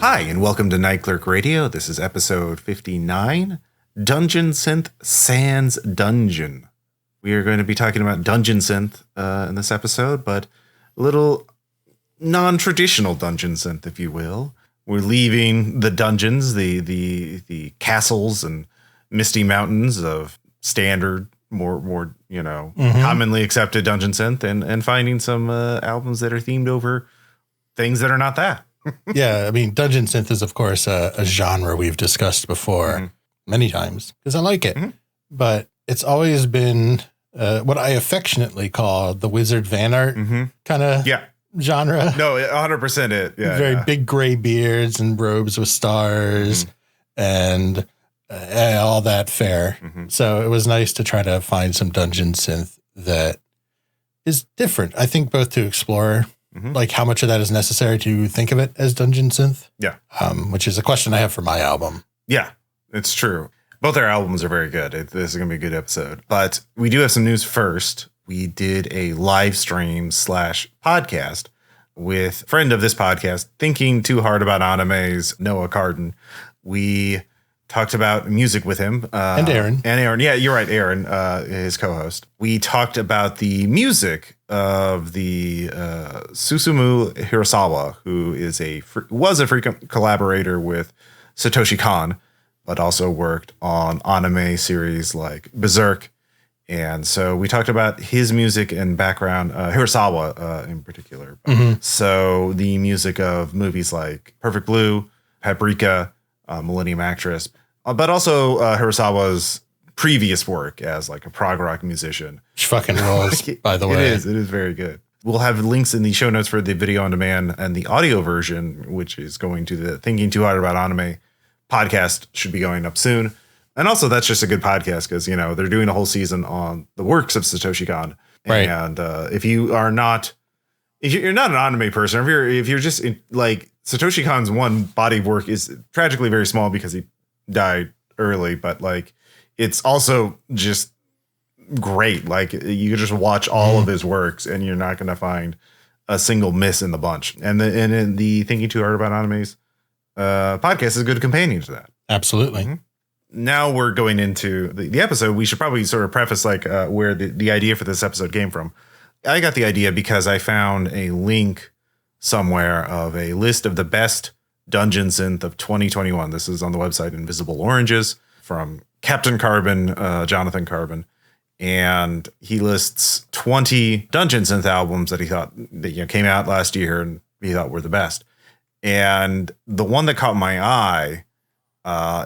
Hi, and welcome to Night Clerk Radio. This is episode 59, Dungeon Synth Sans Dungeon. We are going to be talking about Dungeon Synth in this episode, but a little non-traditional Dungeon Synth, if you will. We're leaving the dungeons, the castles and misty mountains of standard, more commonly accepted Dungeon Synth, and finding some albums that are themed over things that are not that. Yeah, I mean, Dungeon Synth is, of course, a genre we've discussed before many times because I like it. But it's always been what I affectionately call the Wizard Van Art kind of genre. No, 100% it. Yeah, Very big gray beards and robes with stars and all that fare. So it was nice to try to find some Dungeon Synth that is different. I think both to explore like how much of that is necessary to think of it as Dungeon Synth. Yeah. Which is a question I have for my album. Yeah, it's true. Both our albums are very good. This is going to be a good episode. But we do have some news first. We did a live stream / podcast with a friend of this podcast, Thinking Too Hard About Animes, Noah Carden. We talked about music with him. And Aaron. Yeah, you're right, Aaron, his co-host. We talked about the music of the Susumu Hirasawa, who was a frequent collaborator with Satoshi Kon, but also worked on anime series like Berserk. And so we talked about his music and background, Hirasawa in particular. So the music of movies like Perfect Blue, Paprika, Millennium Actress, but also Hirasawa's previous work as like a prog rock musician. Which fucking rolls, by the way. It is very good. We'll have links in the show notes for the video on demand and the audio version, which is going to the Thinking Too Hard About Anime podcast, should be going up soon. And also that's just a good podcast because, they're doing a whole season on the works of Satoshi Kon. Right. And if you're not an anime person, if you're just like Satoshi Kon's one body of work is tragically very small because he died early, but like it's also just great. Like you can just watch all of his works and you're not going to find a single miss in the bunch. And in the Thinking Too Hard About Animes podcast is a good companion to that. Absolutely. Now we're going into the episode. We should probably sort of preface like where the idea for this episode came from. I got the idea because I found a link somewhere of a list of the best Dungeon Synth of 2021. This is on the website Invisible Oranges from Captain Carbon, Jonathan Carbon. And he lists 20 Dungeon Synth albums that he thought that came out last year and he thought were the best. And the one that caught my eye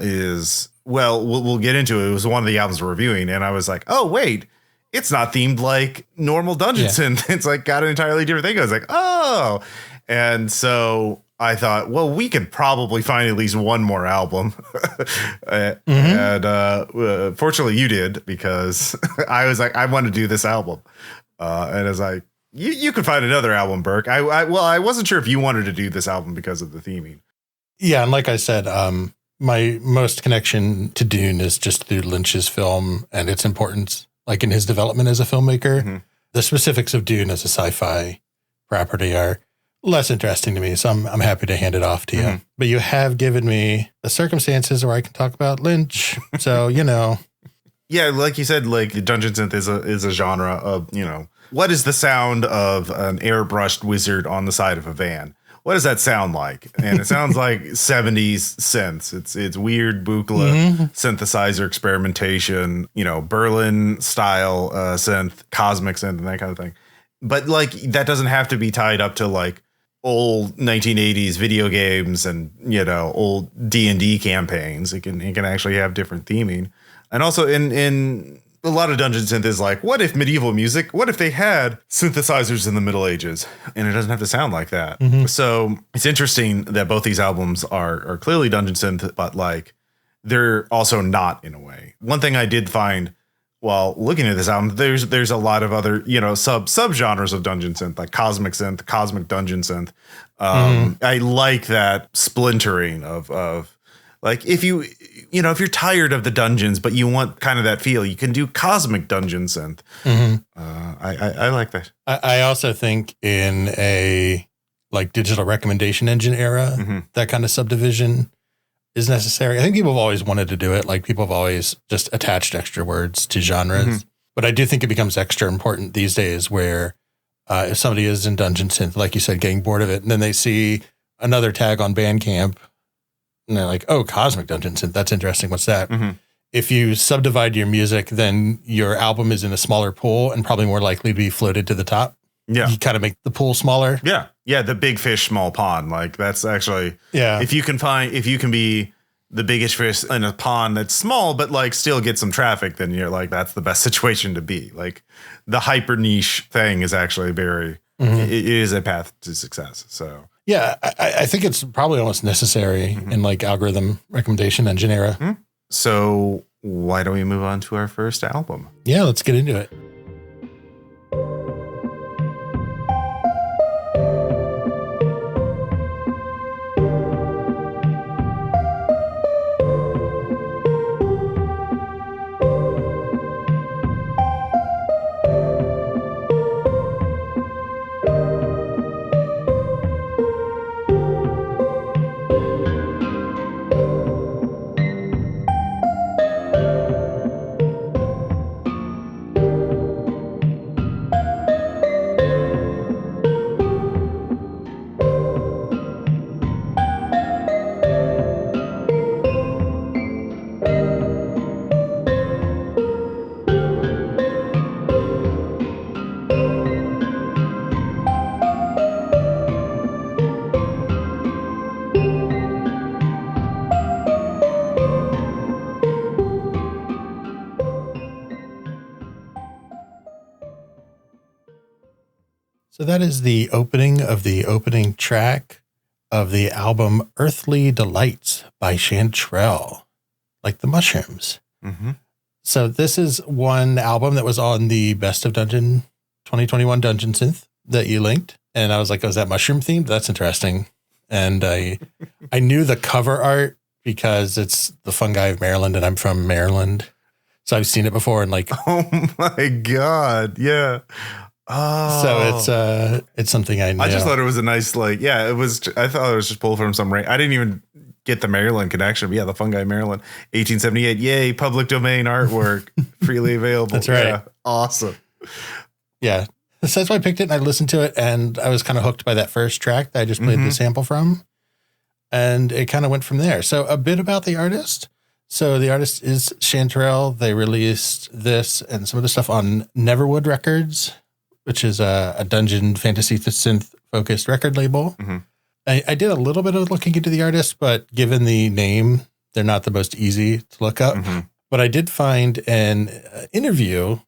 is, well, we'll get into it. It was one of the albums we're reviewing. And I was like, oh, wait, it's not themed like normal Dungeon Synth. It's like got an entirely different thing. I was like, oh. And so I thought, well, we could probably find at least one more album. And fortunately you did, because I was like, I want to do this album. And I was like, you could find another album, Burke. I wasn't sure if you wanted to do this album because of the theming. Yeah. And like I said, my most connection to Dune is just through Lynch's film and its importance, like in his development as a filmmaker. The specifics of Dune as a sci-fi property are less interesting to me, so I'm happy to hand it off to you. But you have given me the circumstances where I can talk about Lynch, so Yeah, like you said, like the Dungeon Synth is a genre of what is the sound of an airbrushed wizard on the side of a van? What does that sound like? And it sounds like 70s synths. It's weird Buchla synthesizer experimentation, Berlin style synth, cosmic synth, and that kind of thing. But like that doesn't have to be tied up to like old 1980s video games and old D&D campaigns. It can actually have different theming. And also in a lot of Dungeon Synth is like, what if medieval music? What if they had synthesizers in the Middle Ages? And it doesn't have to sound like that. So it's interesting that both these albums are clearly Dungeon Synth, but like they're also not in a way. One thing I did find while looking at this album, there's a lot of other, subgenres of Dungeon Synth, like cosmic synth, cosmic dungeon synth. I like that splintering of like, if if you're tired of the dungeons, but you want kind of that feel, you can do cosmic dungeon synth. I like that. I also think in a like digital recommendation engine era, that kind of subdivision is necessary. I think people have always wanted to do it. Like people have always just attached extra words to genres. But I do think it becomes extra important these days where if somebody is in Dungeon Synth, like you said, getting bored of it, and then they see another tag on Bandcamp and they're like, oh, Cosmic Dungeon Synth, that's interesting. What's that? If you subdivide your music, then your album is in a smaller pool and probably more likely to be floated to the top. Yeah. You kind of make the pool smaller. Yeah. Yeah. The big fish, small pond. Like that's actually, if you can be the biggest fish in a pond that's small, but like still get some traffic, then you're like, that's the best situation to be. Like the hyper niche thing is actually very, it is a path to success. So yeah, I think it's probably almost necessary in like algorithm recommendation engine era. So why don't we move on to our first album? Yeah, let's get into it. So that is the opening of the opening track of the album Earthly Delights by Chanterelle, like the mushrooms. So this is one album that was on the Best of Dungeon 2021 Dungeon Synth that you linked. And I was like, oh, is that mushroom themed? That's interesting. And I knew the cover art because it's the fungi of Maryland and I'm from Maryland. So I've seen it before and like, oh my God. Yeah. Oh. So it's something I know. I just thought it was a nice, like, yeah, it was, I thought it was just pulled from some, I didn't even get the Maryland connection, but yeah, the fungi Maryland, 1878. Yay. Public domain artwork, freely available. That's right. Yeah, awesome. Yeah. So that's why I picked it and I listened to it and I was kind of hooked by that first track that I just played the sample from. And it kind of went from there. So a bit about the artist. So the artist is Chanterelle. They released this and some of the stuff on Neverwood Records, which is a dungeon fantasy synth focused record label. I did a little bit of looking into the artist, but given the name, they're not the most easy to look up. But I did find an interview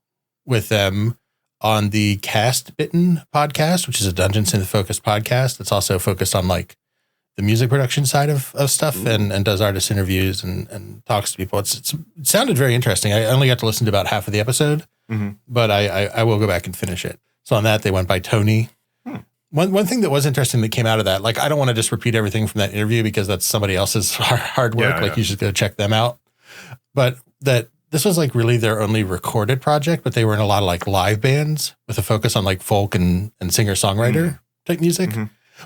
with them on the Cast Bitten podcast, which is a dungeon synth focused podcast. It's also focused on like the music production side of stuff and does artist interviews and talks to people. It sounded very interesting. I only got to listen to about half of the episode, but I will go back and finish it. So on that, they went by Tony. One thing that was interesting that came out of that, like, I don't want to just repeat everything from that interview because that's somebody else's hard work. You should go check them out. But that this was like really their only recorded project, but they were in a lot of like live bands with a focus on like folk and singer-songwriter type music,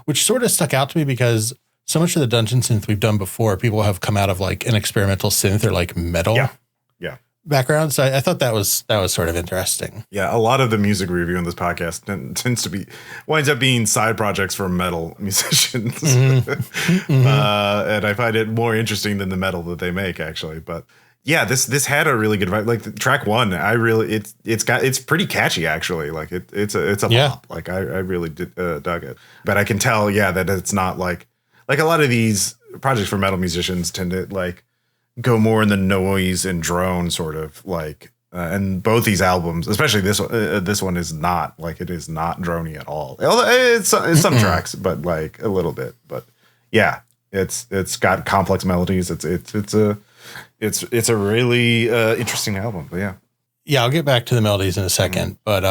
which sort of stuck out to me because so much of the dungeon synth we've done before, people have come out of like an experimental synth or like metal background. So I thought that was sort of interesting. Yeah, a lot of the music we review in this podcast winds up being side projects for metal musicians. And I find it more interesting than the metal that they make, actually. But yeah, this had a really good vibe. Like the track one, it's pretty catchy, actually. Like it's a pop. Like I really dug it. But I can tell, that it's not like a lot of these projects for metal musicians tend to like go more in the noise and drone sort of like, and both these albums, especially this one is not like, it is not droney at all. It's some tracks, but like a little bit. But yeah, it's got complex melodies. It's a really interesting album. But yeah, I'll get back to the melodies in a second. But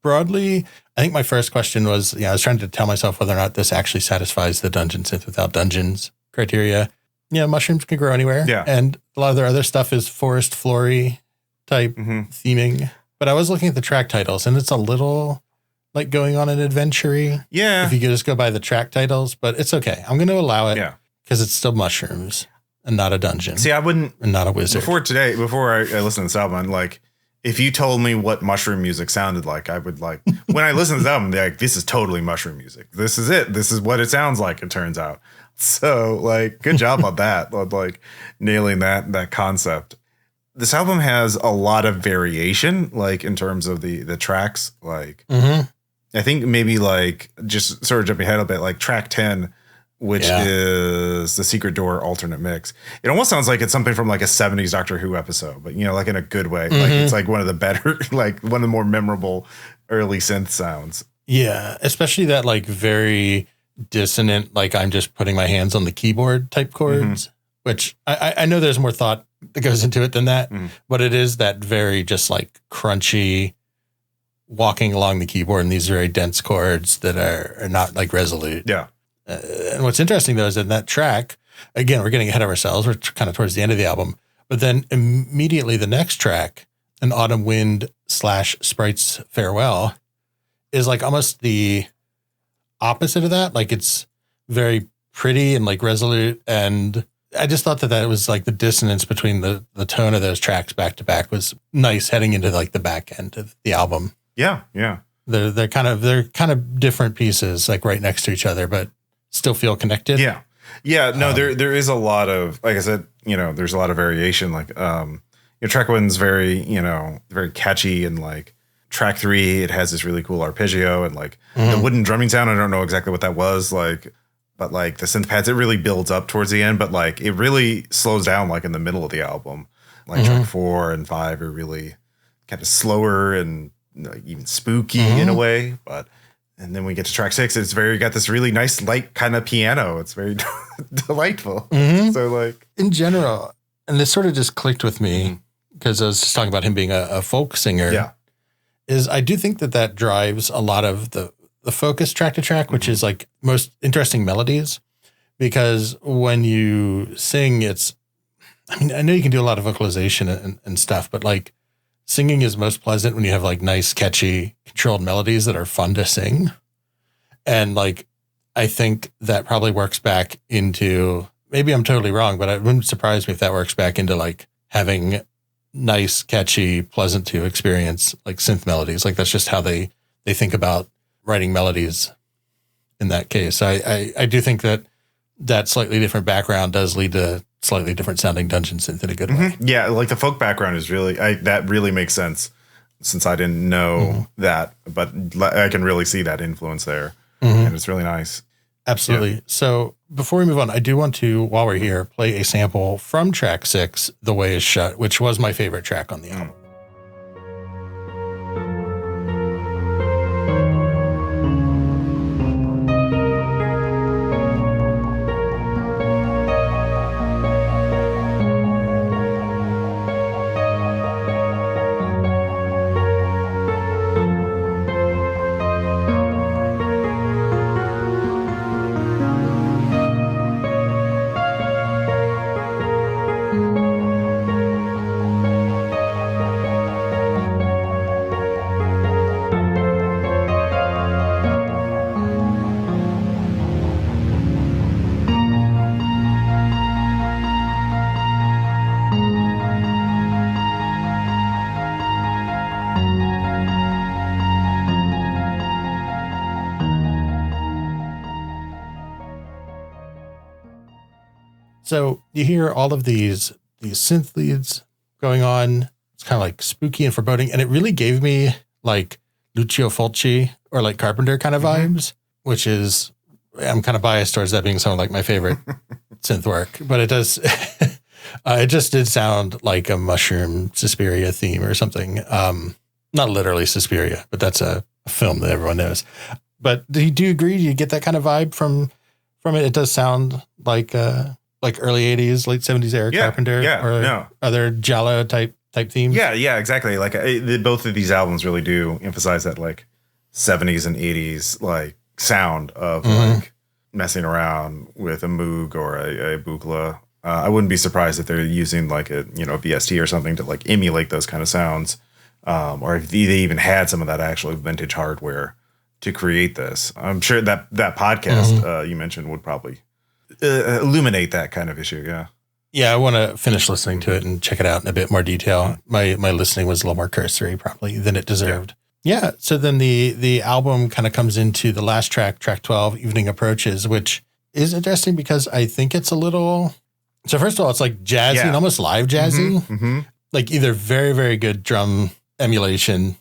broadly, I think my first question was, I was trying to tell myself whether or not this actually satisfies the dungeon synth without dungeons criteria. Yeah, mushrooms can grow anywhere. Yeah. And a lot of their other stuff is forest flory type theming. But I was looking at the track titles and it's a little like going on an adventure-y. Yeah. If you could just go by the track titles, but it's okay. I'm going to allow it. Yeah. Because it's still mushrooms and not a dungeon. See, I wouldn't. And not a wizard. Before I listened to this album, like, if you told me what mushroom music sounded like, I would like, when I listen to this album, like, this is totally mushroom music. This is it. This is what it sounds like, it turns out. So, like, good job on that. Like, nailing that concept. This album has a lot of variation, like, in terms of the tracks. Like, I think maybe, like, just sort of jumping ahead a bit, like, track 10, which is the Secret Door alternate mix. It almost sounds like it's something from like a 70s Doctor Who episode, but, you know, like in a good way. Like, it's like one of the better, like one of the more memorable early synth sounds. Yeah, especially that like very dissonant, like I'm just putting my hands on the keyboard type chords, which I know there's more thought that goes into it than that, but it is that very just like crunchy walking along the keyboard in these very dense chords that are not like resolute. Yeah. And what's interesting, though, is in that track, again, we're getting ahead of ourselves. We're kind of towards the end of the album. But then immediately the next track, An Autumn Wind / Sprite's Farewell, is like almost the opposite of that. Like it's very pretty and like resolute. And I just thought that was like the dissonance between the tone of those tracks back to back was nice heading into like the back end of the album. Yeah. Yeah. They're kind of different pieces, like right next to each other, but still feel connected. Yeah. Yeah. No, there is a lot of, like I said, you know, there's a lot of variation. Like, your track 1's very, you know, very catchy, and like track 3, it has this really cool arpeggio and like the wooden drumming sound. I don't know exactly what that was like, but like the synth pads, it really builds up towards the end, but like it really slows down like in the middle of the album. Like track 4 and 5 are really kind of slower and like even spooky in a way, and then we get to track 6, it's got this really nice light kind of piano. It's very delightful. So like in general, and this sort of just clicked with me because I was just talking about him being a folk singer. Yeah, is I do think that drives a lot of the focus track to track, which is like most interesting melodies, because when you sing, I mean, I know you can do a lot of vocalization and stuff, but like singing is most pleasant when you have like nice, catchy, controlled melodies that are fun to sing. And like, I think that probably works back into, maybe I'm totally wrong, but it wouldn't surprise me if that works back into like having nice, catchy, pleasant to experience like synth melodies. Like that's just how they think about writing melodies in that case. I do think that slightly different background does lead to slightly different sounding dungeon synth in a good way. Yeah, like the folk background is really, that really makes sense, since I didn't know that, but I can really see that influence there, and it's really nice. Absolutely. Yeah. So before we move on, I do want to, while we're here, play a sample from track 6, The Way Is Shut, which was my favorite track on the album. So you hear all of these synth leads going on. It's kind of like spooky and foreboding. And it really gave me like Lucio Fulci or like Carpenter kind of vibes, which is, I'm kind of biased towards that being some of like my favorite synth work, but it does, it just did sound like a Mushroom Suspiria theme or something. Not literally Suspiria, but that's a film that everyone knows. But do you agree? Do you get that kind of vibe from it? It does sound like early 80s, late 70s era Carpenter or other Giallo type themes. Yeah, exactly. Like both of these albums really do emphasize that like 70s and 80s like sound of like messing around with a Moog or a Buchla. I wouldn't be surprised if they're using like a VST or something to like emulate those kind of sounds, or if they even had some of that actual vintage hardware to create this. I'm sure that podcast you mentioned would probably illuminate that kind of issue. Yeah. Yeah, I want to finish listening to it and check it out in a bit more detail. My listening was a little more cursory probably than it deserved. Yeah. So then the album kind of comes into the last track 12, Evening Approaches, which is interesting because I think it's a little. So first of all, it's like jazzy and almost live jazzy, like either very, very good drum emulation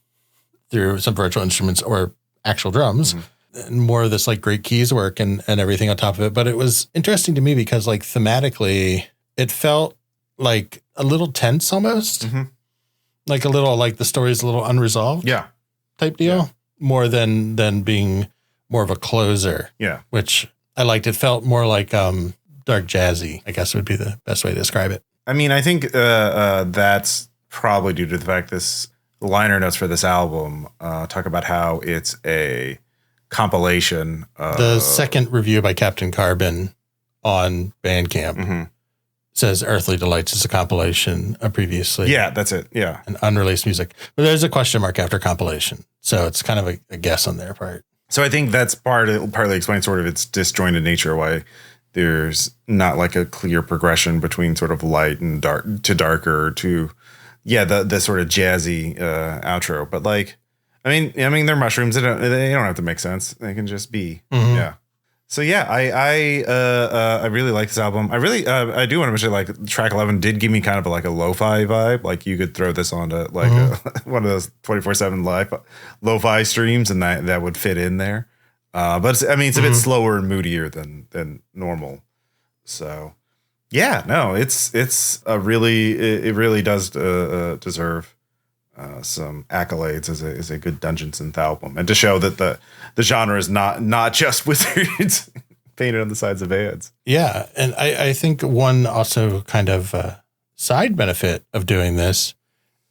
through some virtual instruments or actual drums, and more of this like great keys work and everything on top of it. But it was interesting to me because like thematically, it felt like a little tense almost, like a little like the story's a little unresolved, type deal, more than being more of a closer, which I liked. It felt more like dark jazzy, I guess would be the best way to describe it. I mean, I think that's probably due to the fact the liner notes for this album talk about how it's a compilation. The second review by Captain Carbon on Bandcamp says Earthly Delights is a compilation of previously. Yeah, that's it. Yeah. And unreleased music. But there's a question mark after compilation. So it's kind of a guess on their part. So I think that's partly explains sort of its disjointed nature, why there's not like a clear progression between sort of light and dark to darker to, the sort of jazzy outro. But like, I mean, they're mushrooms. They don't have to make sense. They can just be. Yeah. So yeah, I really like this album. I do want to mention like track 11 did give me kind of like a lo-fi vibe. Like you could throw this onto like one of those 24/7 live lo-fi streams, and that would fit in there. But it's a bit slower and moodier than normal. So yeah, no, it really does deserve some accolades as a good dungeon synth album, and to show that the genre is not just wizards painted on the sides of vans. Yeah, and I think one also kind of side benefit of doing this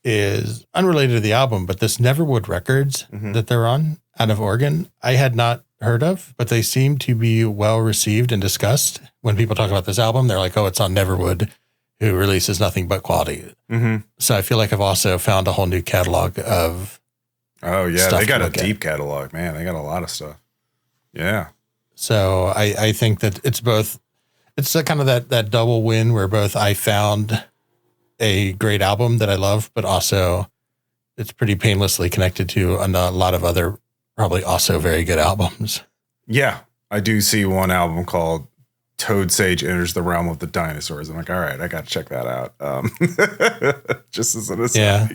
is unrelated to the album, but this Neverwood Records that they're on out of Oregon, I had not heard of, but they seem to be well received and discussed. When people talk about this album, they're like, oh, it's on Neverwood, who releases nothing but quality. So I feel like I've also found a whole new catalog of. Oh yeah, they got a deep catalog, man. They got a lot of stuff. Yeah. So I think that it's a kind of that double win where both I found a great album that I love, but also it's pretty painlessly connected to a lot of other probably also very good albums. Yeah, I do see one album called Toad Sage Enters the Realm of the Dinosaurs. I'm like, all right, I got to check that out. Just as an aside. Yeah.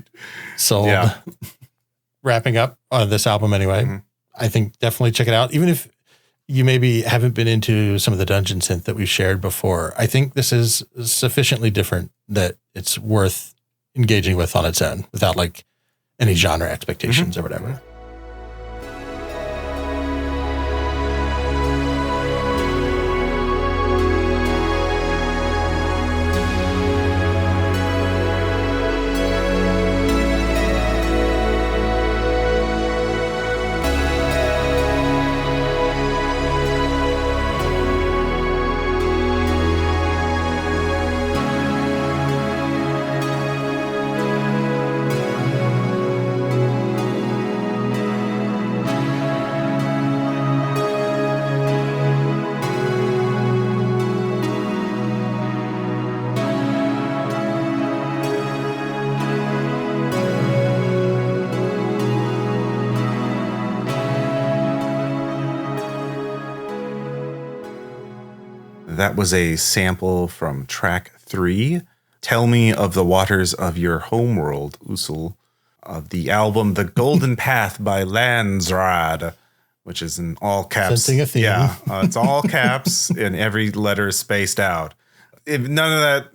So wrapping up on this album anyway, I think definitely check it out. Even if you maybe haven't been into some of the dungeon synth that we've shared before, I think this is sufficiently different that it's worth engaging with on its own without like any genre expectations or whatever. That was a sample from track 3, Tell Me of the Waters of Your Homeworld, Usul, of the album The Golden Path by Landsrad, which is in all caps. Sensing a theme. Yeah, it's all caps and every letter is spaced out. If none of that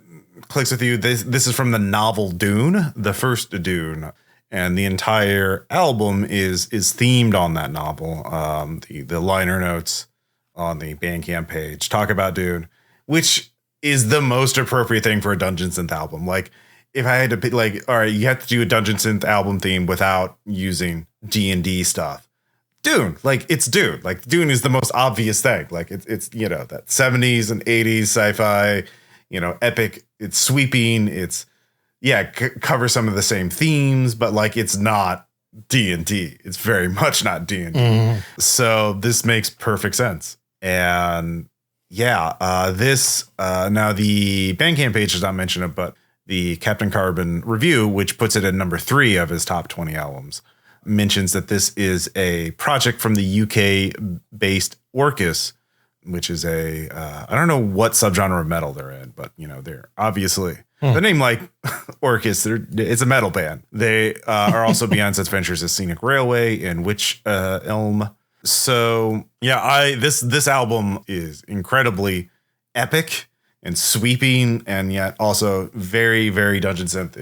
clicks with you, this is from the novel Dune, the first Dune. And the entire album is themed on that novel. The liner notes on the Bandcamp page talk about Dune, which is the most appropriate thing for a dungeon synth album. Like, if I had to pick, like, all right, you have to do a dungeon synth album theme without using D&D stuff. Dune, like, it's Dune. Like, Dune is the most obvious thing. Like, it's you know, that 70s and 80s sci-fi, you know, epic. It's sweeping. It's covers some of the same themes, but like, it's not D&D. It's very much not D&D. So this makes perfect sense. And this now the Bandcamp page does not mention it, but the Captain Carbon review, which puts it at number 3 of his top 20 albums, mentions that this is a project from the UK-based Orcus, which is I don't know what subgenre of metal they're in, but they're obviously the name like Orcus. It's a metal band. They are also beyond such ventures as Scenic Railway and Witch Elm. So this album is incredibly epic and sweeping, and yet also very, very dungeon synth.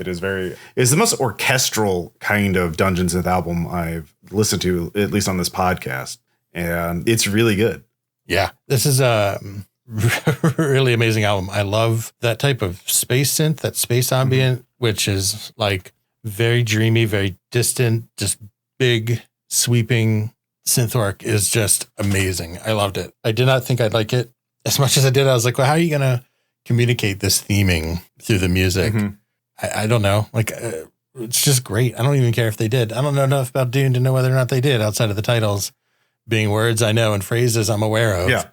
It's the most orchestral kind of dungeon synth album I've listened to, at least on this podcast, and it's really good. Yeah, this is a really amazing album. I love that type of space synth, that space ambient, which is like very dreamy, very distant, just big, sweeping synth work is just amazing. I loved it. I did not think I'd like it as much as I did. I was like, well, how are you going to communicate this theming through the music? I don't know. Like, it's just great. I don't even care if they did. I don't know enough about Dune to know whether or not they did, outside of the titles being words I know and phrases I'm aware of. Yeah.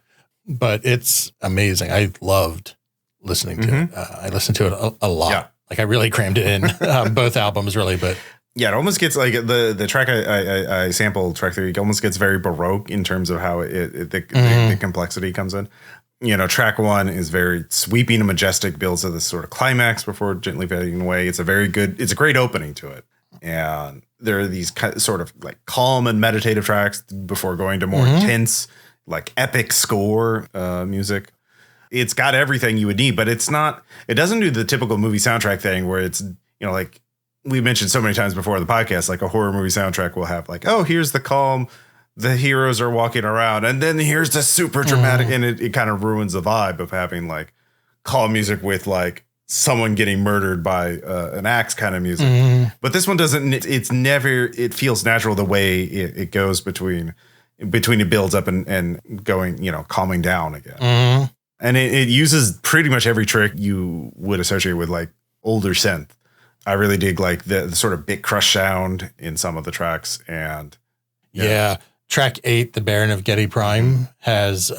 But it's amazing. I loved listening to it. I listened to it a lot. Yeah. Like I really crammed it in, both albums really, but yeah, it almost gets like the track I sampled, track 3, it almost gets very Baroque in terms of how the complexity comes in. Track 1 is very sweeping and majestic, builds to this sort of climax before gently fading away. It's a great opening to it. And there are these sort of like calm and meditative tracks before going to more intense, like epic score music. It's got everything you would need, but it doesn't do the typical movie soundtrack thing where it's, like we mentioned so many times before the podcast, like a horror movie soundtrack will have like, oh, here's the calm, the heroes are walking around, and then here's the super dramatic, and it kind of ruins the vibe of having like calm music with like someone getting murdered by an axe kind of music. But this one doesn't. It feels natural the way it goes between it builds up and going, calming down again. And it uses pretty much every trick you would associate with like older synth. I really dig like the sort of bit crush sound in some of the tracks, and track 8, The Baron of Getty Prime, has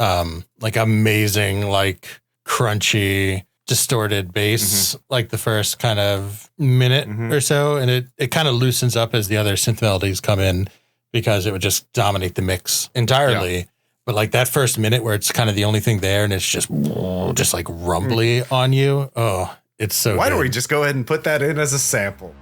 like amazing, like crunchy, distorted bass, like the first kind of minute or so. And it kind of loosens up as the other synth melodies come in, because it would just dominate the mix entirely. Yeah. But like that first minute where it's kind of the only thing there and it's just like rumbly on you. Oh, it's so Why good. don't we just go ahead and put that in as a sample?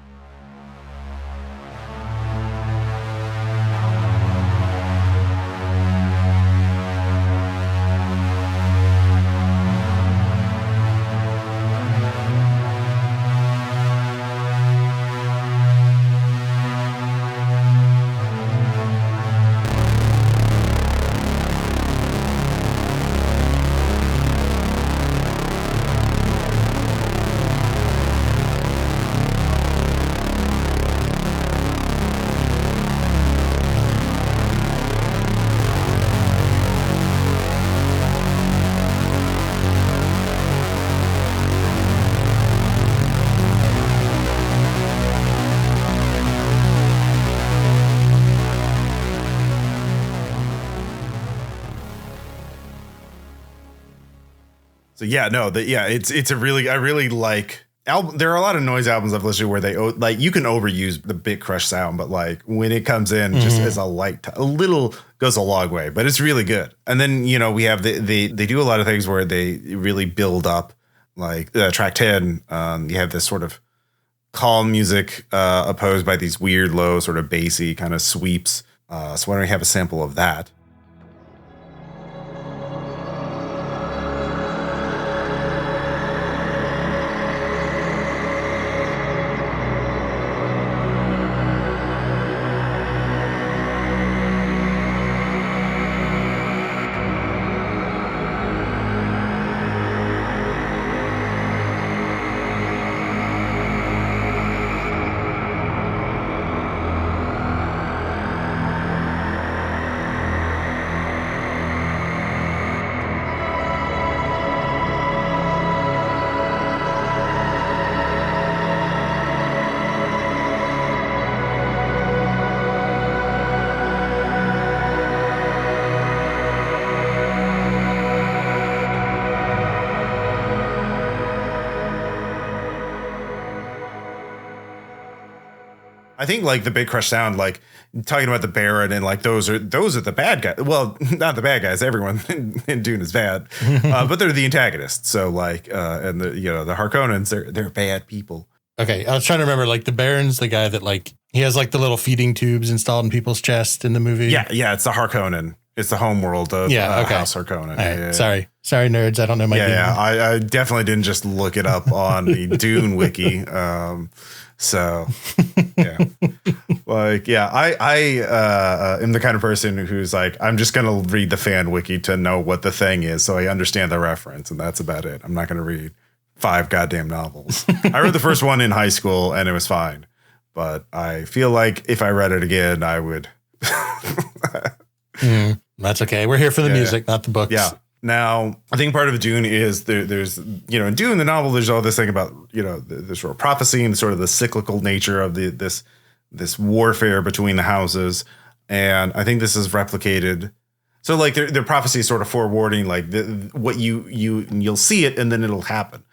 So it's a really, I really like album. There are a lot of noise albums I've listened to where they like, you can overuse the bit crush sound, but like when it comes in just as a little goes a long way, but it's really good. And then, we have they do a lot of things where they really build up, like track 10. You have this sort of calm music opposed by these weird low sort of bassy kind of sweeps. So why don't we have a sample of that? I think like the big crush sound, like talking about the Baron and like those are the bad guys. Well, not the bad guys. Everyone in Dune is bad, but they're the antagonists. So like, and the Harkonnens, they're bad people. Okay, I was trying to remember, like, the Baron's the guy that, like, he has, like, the little feeding tubes installed in people's chest in the movie. Yeah, it's the Harkonnen. It's the homeworld of House Harkonnen. All right, yeah. Sorry, nerds, I don't know my Dune. Yeah, I definitely didn't just look it up on the Dune wiki. So, yeah. Like, yeah, I am the kind of person who's like, I'm just going to read the fan wiki to know what the thing is so I understand the reference, and that's about it. I'm not going to read 5 goddamn novels. I read the first one in high school and it was fine, but I feel like if I read it again, I would. That's okay. We're here for the music, not the books. Yeah. Now, I think part of Dune is there's, in Dune, the novel, there's all this thing about, the sort of prophecy and sort of the cyclical nature of this warfare between the houses. And I think this is replicated. So like their prophecy is sort of forewarning, like what you'll see it and then it'll happen.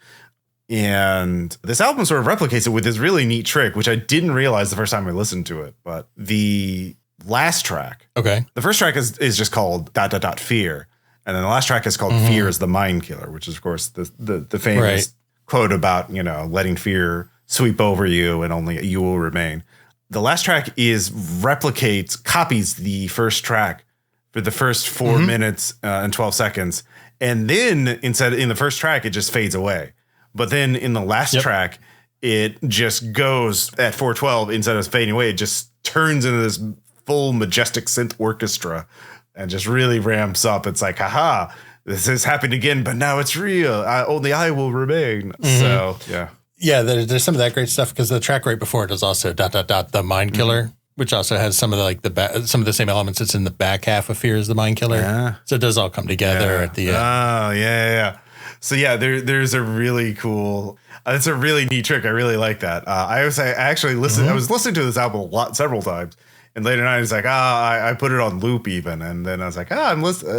And this album sort of replicates it with this really neat trick, which I didn't realize the first time I listened to it. But the last track, the first track is just called ... Fear. And then the last track is called Fear is the Mind Killer, which is, of course, the famous quote about, letting fear sweep over you and only you will remain. The last track copies the first track for the first 4 minutes and 12 seconds. And then in the first track, it just fades away. But then in the last track, it just goes at 4:12 instead of fading away. It just turns into this full majestic synth orchestra and just really ramps up. It's like, haha, this has happened again, but now it's real. Only I will remain. So, yeah. Yeah, there's some of that great stuff because the track right before it is also ... the Mind Killer, which also has some of the some of the same elements that's in the back half of Fear is the Mind Killer. Yeah. So it does all come together at the end. Oh, yeah. So yeah, there's a really cool. It's a really neat trick. I really like that. I actually listened. I was listening to this album several times, and later night it's like, I put it on loop even, and then I was like, I'm listening.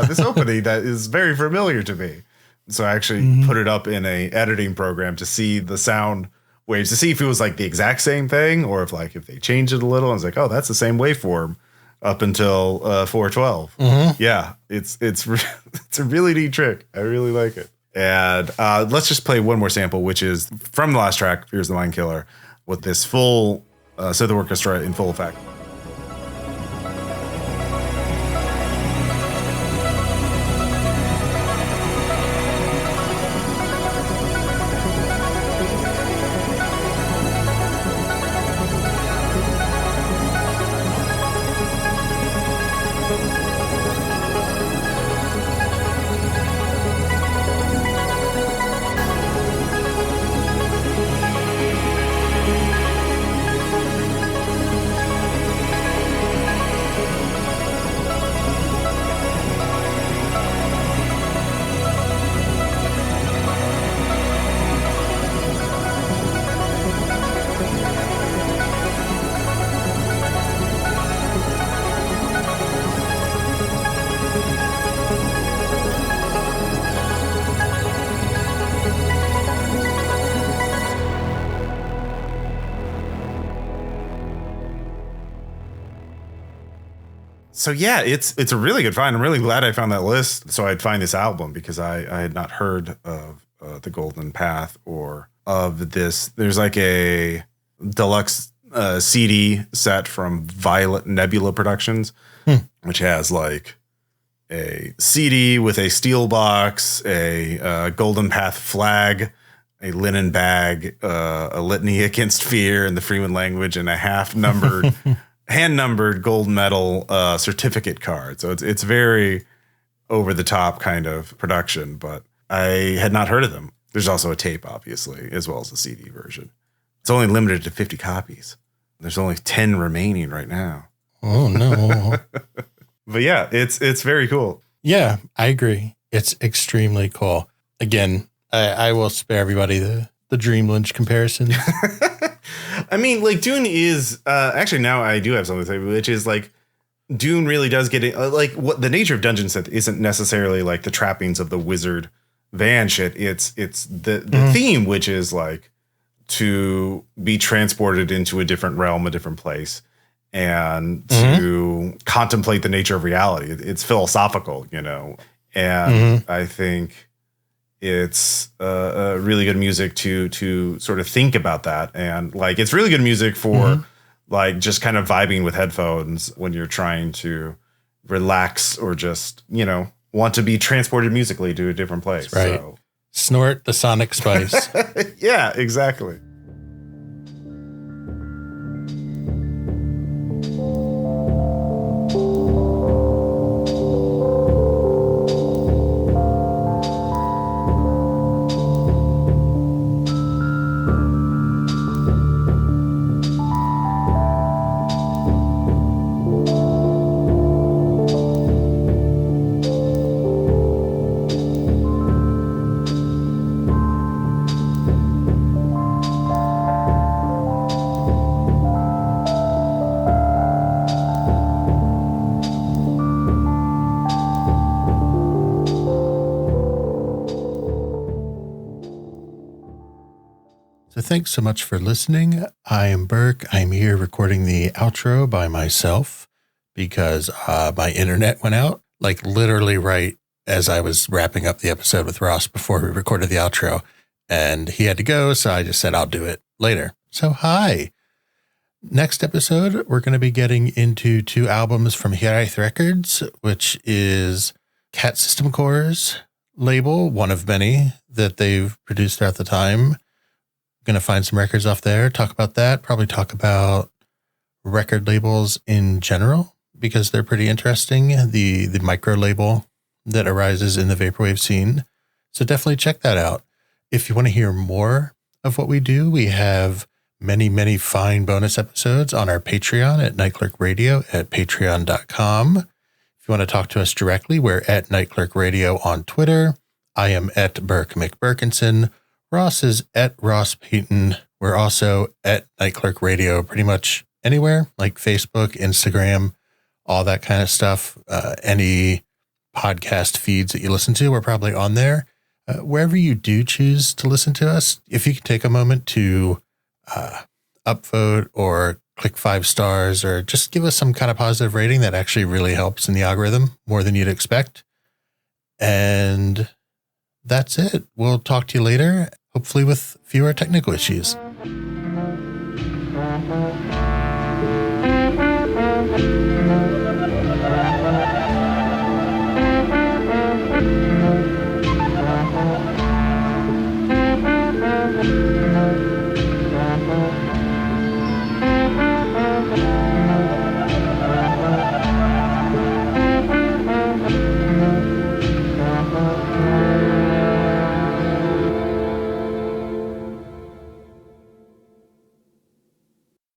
This opening that is very familiar to me. So I actually put it up in a editing program to see the sound waves to see if it was like the exact same thing or if they changed it a little. I was like, oh, that's the same waveform up until 4:12. Yeah, it's a really neat trick. I really like it. And let's just play one more sample, which is from the last track, Fear's the Mind Killer, with this full synth orchestra in full effect. So yeah, it's a really good find. I'm really glad I found that list so I'd find this album because I had not heard of The Golden Path or of this. There's like a deluxe CD set from Violet Nebula Productions, which has like a CD with a steel box, a Golden Path flag, a linen bag, a litany against fear in the Freeman language, and a half-numbered hand-numbered gold medal certificate card. So it's very over-the-top kind of production, but I had not heard of them. There's also a tape, obviously, as well as a CD version. It's only limited to 50 copies. There's only 10 remaining right now. Oh, no. But yeah, it's very cool. Yeah, I agree. It's extremely cool. Again, I will spare everybody the Dream Lynch comparison. I mean, like Dune is actually now I do have something to say, which is like Dune really does get it. Like what the nature of Dungeon Synth isn't necessarily like the trappings of the wizard van shit. It's the theme, which is like to be transported into a different realm, a different place, and to contemplate the nature of reality. It's philosophical, and I think it's really good music to sort of think about that. And like, it's really good music for like just kind of vibing with headphones when you're trying to relax or just, want to be transported musically to a different place. Right. So. Snort the sonic spice. Yeah, exactly. So thanks so much for listening. I am Burke. I'm here recording the outro by myself because my internet went out, like literally right as I was wrapping up the episode with Ross before we recorded the outro. And he had to go, so I just said I'll do it later. So hi. Next episode, we're going to be getting into 2 albums from Hiraeth Records, which is Cat System Core's label, one of many that they've produced throughout the time. Going to find some records off there, talk about that, probably talk about record labels in general because they're pretty interesting. The micro label that arises in the vaporwave scene. So definitely check that out. If you want to hear more of what we do, we have many, many fine bonus episodes on our Patreon at Nightclerk Radio at patreon.com. If you want to talk to us directly, we're at Nightclerk Radio on Twitter. I am at Burke McBurkinson. Ross is at Ross Payton. We're also at Nightclerk Radio pretty much anywhere, like Facebook, Instagram, all that kind of stuff. Any podcast feeds that you listen to, we're probably on there. Wherever you do choose to listen to us, if you can take a moment to upvote or click 5 stars or just give us some kind of positive rating, that actually really helps in the algorithm more than you'd expect. And that's it. We'll talk to you later, hopefully with fewer technical issues.